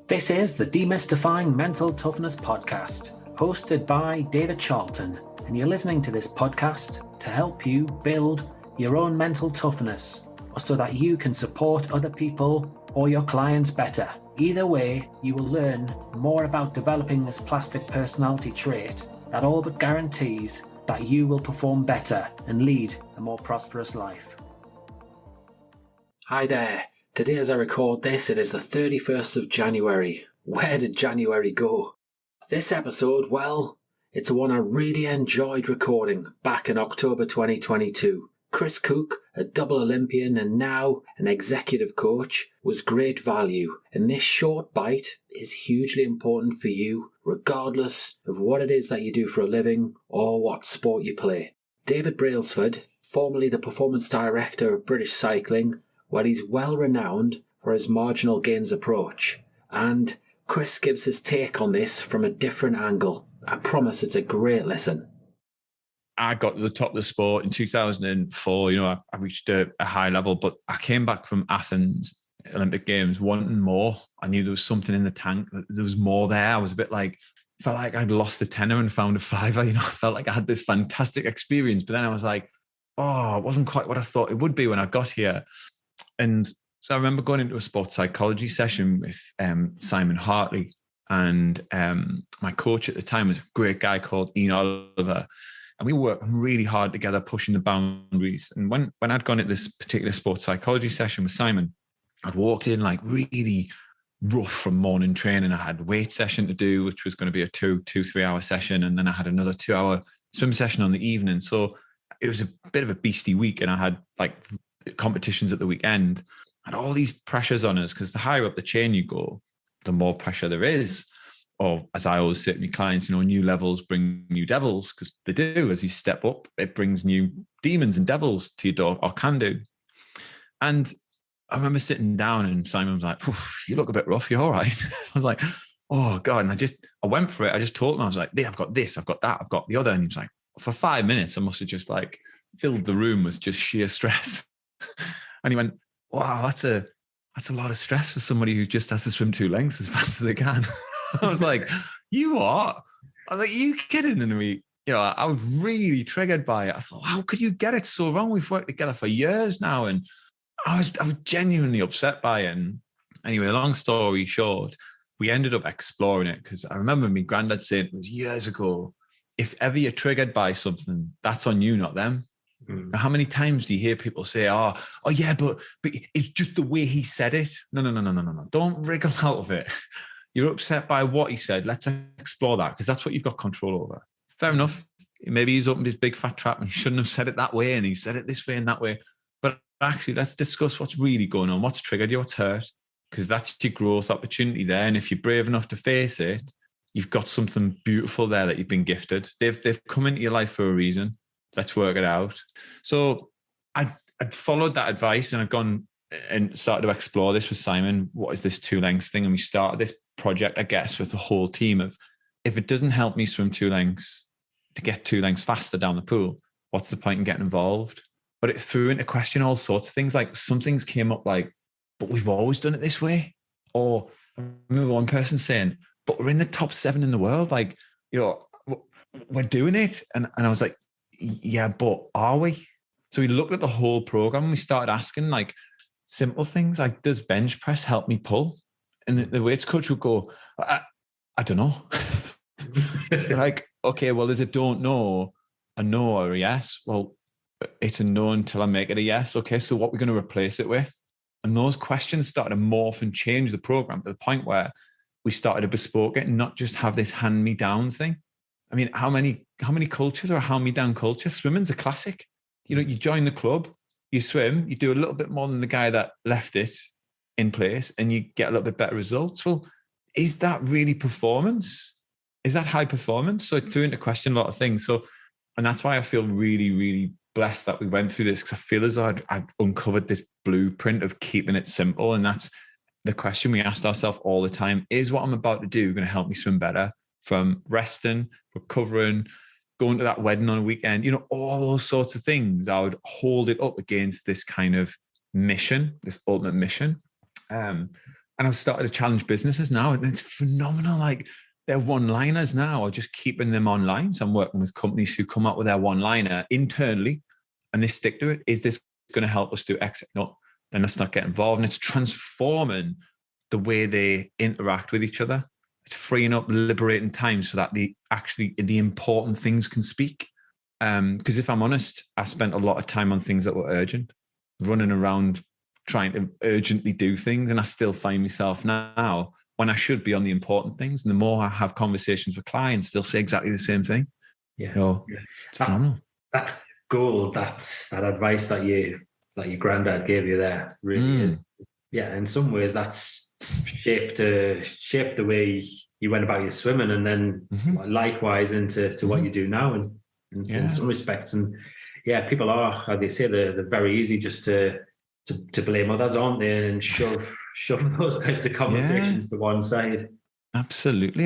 This is the Demystifying Mental Toughness podcast, hosted by David Charlton, and you're listening to this podcast to help you build your own mental toughness, so that you can support other people or your clients better. Either way, you will learn more about developing this plastic personality trait that all but guarantees that you will perform better and lead a more prosperous life. Hi there. Today as I record this, it is the 31st of January. Where did January go? This episode, well, it's one I really enjoyed recording back in October 2022. Chris Cook, a double Olympian and now an executive coach, was great value, and this short bite is hugely important for you, regardless of what it is that you do for a living or what sport you play. Dave Brailsford, formerly the performance director of British Cycling, well, he's well renowned for his marginal gains approach, and Chris gives his take on this from a different angle. I promise it's a great listen. I got to the top of the sport in 2004. I reached a high level, but I came back from Athens Olympic Games wanting more. I knew there was something in the tank, that there was more there. I was a bit felt like I'd lost a tenner and found a fiver. I felt like I had this fantastic experience, but then I was like, oh, it wasn't quite what I thought it would be when I got here. And so I remember going into a sports psychology session with Simon Hartley, and my coach at the time was a great guy called Ian Oliver. And we worked really hard together, pushing the boundaries. And when I'd gone at this particular sports psychology session with Simon, I'd walked in like really rough from morning training. I had a weight session to do, which was going to be a 3 hour session. And then I had another 2 hour swim session on the evening. So it was a bit of a beastie week. And I had like competitions at the weekend. I had all these pressures on us, because the higher up the chain you go, the more pressure there is. Or as I always say to my clients, new levels bring new devils, because they do. As you step up, it brings new demons and devils to your door, or can do. And I remember sitting down and Simon was like, you look a bit rough, you're all right. I was like, oh God. And I went for it. I just told him, I was like, I've got this, I've got that, I've got the other. And he was like, for 5 minutes, I must have just filled the room with just sheer stress. And he went, wow, that's a lot of stress for somebody who just has to swim 2 lengths as fast as they can. I was like, you what? I was like, you kidding? And I was really triggered by it. I thought, how could you get it so wrong? We've worked together for years now. And I was genuinely upset by it. And anyway, long story short, we ended up exploring it, because I remember my granddad saying, it was years ago, if ever you're triggered by something, that's on you, not them. Mm. Now, how many times do you hear people say, oh yeah, but it's just the way he said it? No. Don't wriggle out of it. You're upset by what he said. Let's explore that, because that's what you've got control over. Fair enough. Maybe he's opened his big fat trap and he shouldn't have said it that way, and he said it this way and that way. But actually, let's discuss what's really going on, what's triggered you, what's hurt, because that's your growth opportunity there. And if you're brave enough to face it, you've got something beautiful there that you've been gifted. They've come into your life for a reason. Let's work it out. So I'd followed that advice, and I'd gone and started to explore this with Simon. What is this 2 lengths thing? And we started this project, I guess, with the whole team of, if it doesn't help me swim 2 lengths to get 2 lengths faster down the pool, what's the point in getting involved? But it threw into question all sorts of things. Like some things came up like, but we've always done it this way. Or I remember one person saying, but we're in the top 7 in the world. We're doing it. And I was like, yeah, but are we? So we looked at the whole program and we started asking simple things like, does bench press help me pull? And the weights coach would go, I don't know. Like, okay, well, is it don't know a no or a yes? Well, it's a no until I make it a yes. Okay, so what we're going to replace it with? And those questions started to morph and change the program to the point where we started to bespoke it and not just have this hand-me-down thing. I mean, how many cultures are a hand-me-down culture? Swimming's a classic. You join the club, you swim, you do a little bit more than the guy that left it in place, and you get a little bit better results. Well, is that really performance? Is that high performance? So it threw into question a lot of things. And that's why I feel really, really blessed that we went through this, because I feel as though I'd uncovered this blueprint of keeping it simple. And that's the question we asked ourselves all the time: is what I'm about to do going to help me swim better? From resting, recovering, going to that wedding on a weekend, all those sorts of things. I would hold it up against this kind of mission, this ultimate mission. And I've started to challenge businesses now, and it's phenomenal. Like their one-liners now are just keeping them online. So I'm working with companies who come up with their one-liner internally and they stick to it. Is this going to help us do X? No, then let's not get involved. And it's transforming the way they interact with each other. It's freeing up, liberating time so that the important things can speak. Because if I'm honest, I spent a lot of time on things that were urgent, running around trying to urgently do things. And I still find myself now when I should be on the important things. And the more I have conversations with clients, they'll say exactly the same thing. Yeah. So it's phenomenal. That's gold. That's that advice that your granddad gave you there really is. Yeah. In some ways that's shaped the way you went about your swimming, and then likewise into what you do now and in some respects. And yeah, people are, how they say, they're very easy just to blame others, aren't they? And shove those types of conversations to one side. Absolutely.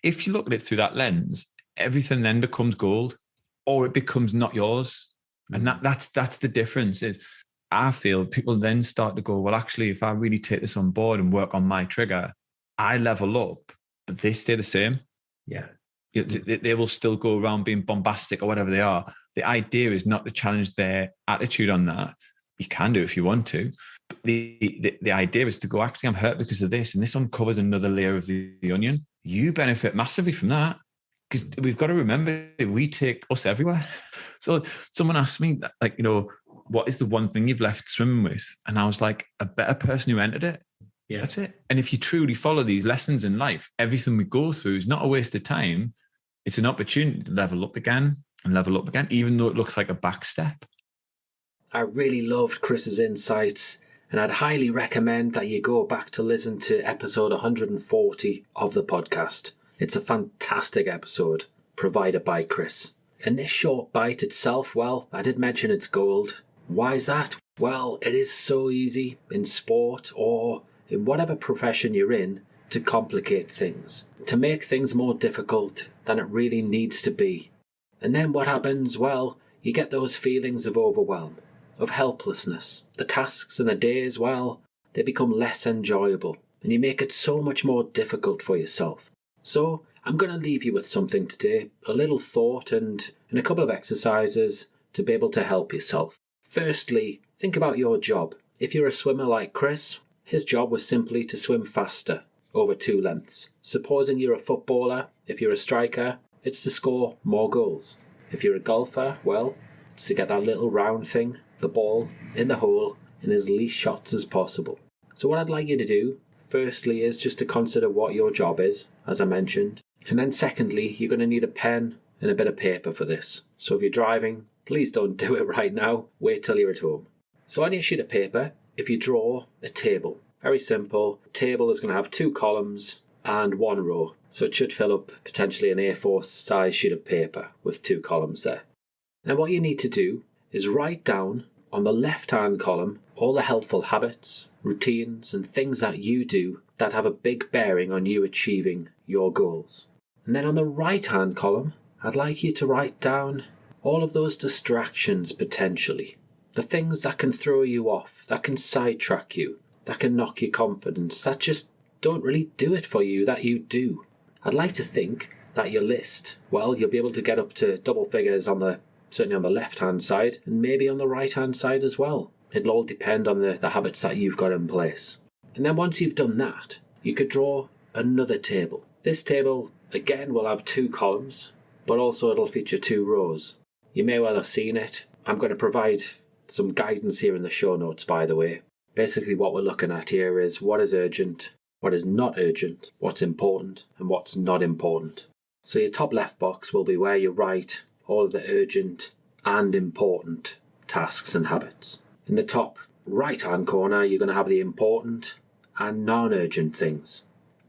If you look at it through that lens, everything then becomes gold, or it becomes not yours. And that's the difference. Is I feel people then start to go, well, actually, if I really take this on board and work on my trigger, I level up, but they stay the same. Yeah. They will still go around being bombastic or whatever they are. The idea is not to challenge their attitude on that. You can do if you want to. But the idea is to go, actually, I'm hurt because of this, and this uncovers another layer of the onion. You benefit massively from that, because we've got to remember we take us everywhere. So someone asked me, like, what is the one thing you've left swimming with? And I was like, a better person who entered it. Yeah. That's it. And if you truly follow these lessons in life, everything we go through is not a waste of time. It's an opportunity to level up again, even though it looks like a back step. I really loved Chris's insights, and I'd highly recommend that you go back to listen to episode 140 of the podcast. It's a fantastic episode provided by Chris. And this short bite itself, well, I did mention it's gold. Why is that? Well, it is so easy in sport or in whatever profession you're in to complicate things, to make things more difficult than it really needs to be. And then what happens? Well, you get those feelings of overwhelm, of helplessness. The tasks and the days, well, they become less enjoyable, and you make it so much more difficult for yourself. So I'm going to leave you with something today, a little thought and a couple of exercises to be able to help yourself. Firstly, think about your job. If you're a swimmer like Chris, his job was simply to swim faster over 2 lengths. Supposing you're a footballer, if you're a striker, it's to score more goals. If you're a golfer, well, it's to get that little round thing, the ball, in the hole in as least shots as possible. So what I'd like you to do, firstly, is just to consider what your job is, as I mentioned. And then secondly, you're going to need a pen and a bit of paper for this. So if you're driving, please don't do it right now. Wait till you're at home. So on your sheet of paper, if you draw a table, very simple. The table is going to have 2 columns and 1 row. So it should fill up potentially an A4 size sheet of paper with 2 columns there. Now what you need to do is write down on the left-hand column all the helpful habits, routines and things that you do that have a big bearing on you achieving your goals. And then on the right-hand column, I'd like you to write down all of those distractions potentially. The things that can throw you off, that can sidetrack you, that can knock your confidence, that just don't really do it for you, that you do. I'd like to think that your list, well, you'll be able to get up to double figures certainly on the left-hand side, and maybe on the right-hand side as well. It'll all depend on the habits that you've got in place. And then once you've done that, you could draw another table. This table, again, will have 2 columns, but also it'll feature 2 rows. You may well have seen it. I'm going to provide some guidance here in the show notes, by the way. Basically what we're looking at here is what is urgent, what is not urgent, what's important, and what's not important. So your top left box will be where you write all of the urgent and important tasks and habits. In the top right-hand corner, you're going to have the important and non-urgent things.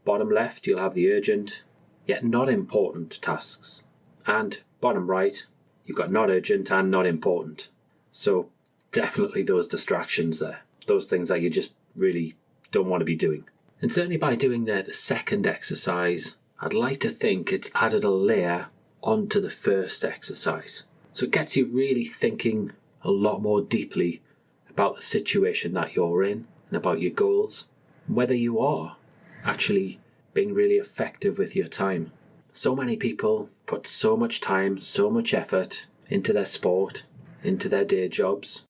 Bottom left, you'll have the urgent, yet not important tasks. And bottom right, you've got not urgent and not important. So definitely those distractions there. Those things that you just really don't want to be doing. And certainly by doing the second exercise, I'd like to think it's added a layer onto the first exercise. So it gets you really thinking a lot more deeply about the situation that you're in and about your goals. whether you are actually being really effective with your time. So many people put so much time, so much effort into their sport, into their day jobs,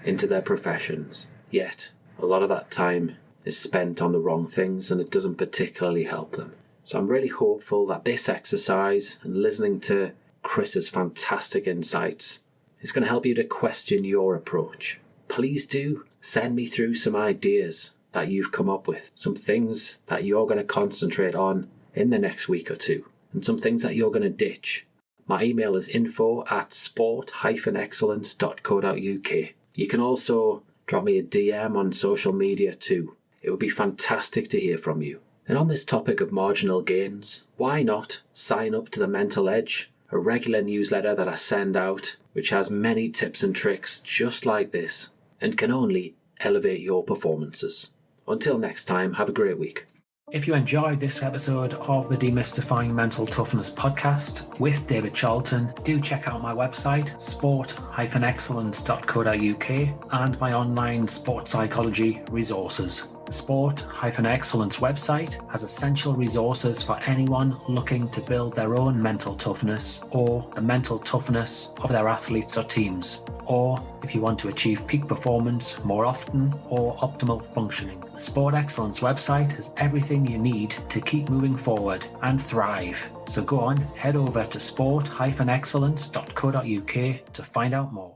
into their professions. Yet, a lot of that time is spent on the wrong things and it doesn't particularly help them. So I'm really hopeful that this exercise and listening to Chris's fantastic insights is going to help you to question your approach. Please do send me through some ideas that you've come up with, some things that you're going to concentrate on in the next week or two, and some things that you're going to ditch. My email is info@sport-excellence.co.uk. You can also drop me a DM on social media too. It would be fantastic to hear from you. And on this topic of marginal gains, why not sign up to the Mental Edge, a regular newsletter that I send out, which has many tips and tricks just like this, and can only elevate your performances. Until next time, have a great week. If you enjoyed this episode of the Demystifying Mental Toughness podcast with David Charlton, do check out my website, sport-excellence.co.uk, and my online sports psychology resources. The Sport-Excellence website has essential resources for anyone looking to build their own mental toughness or the mental toughness of their athletes or teams, or if you want to achieve peak performance more often or optimal functioning. The Sport Excellence website has everything you need to keep moving forward and thrive. So go on, head over to sport-excellence.co.uk to find out more.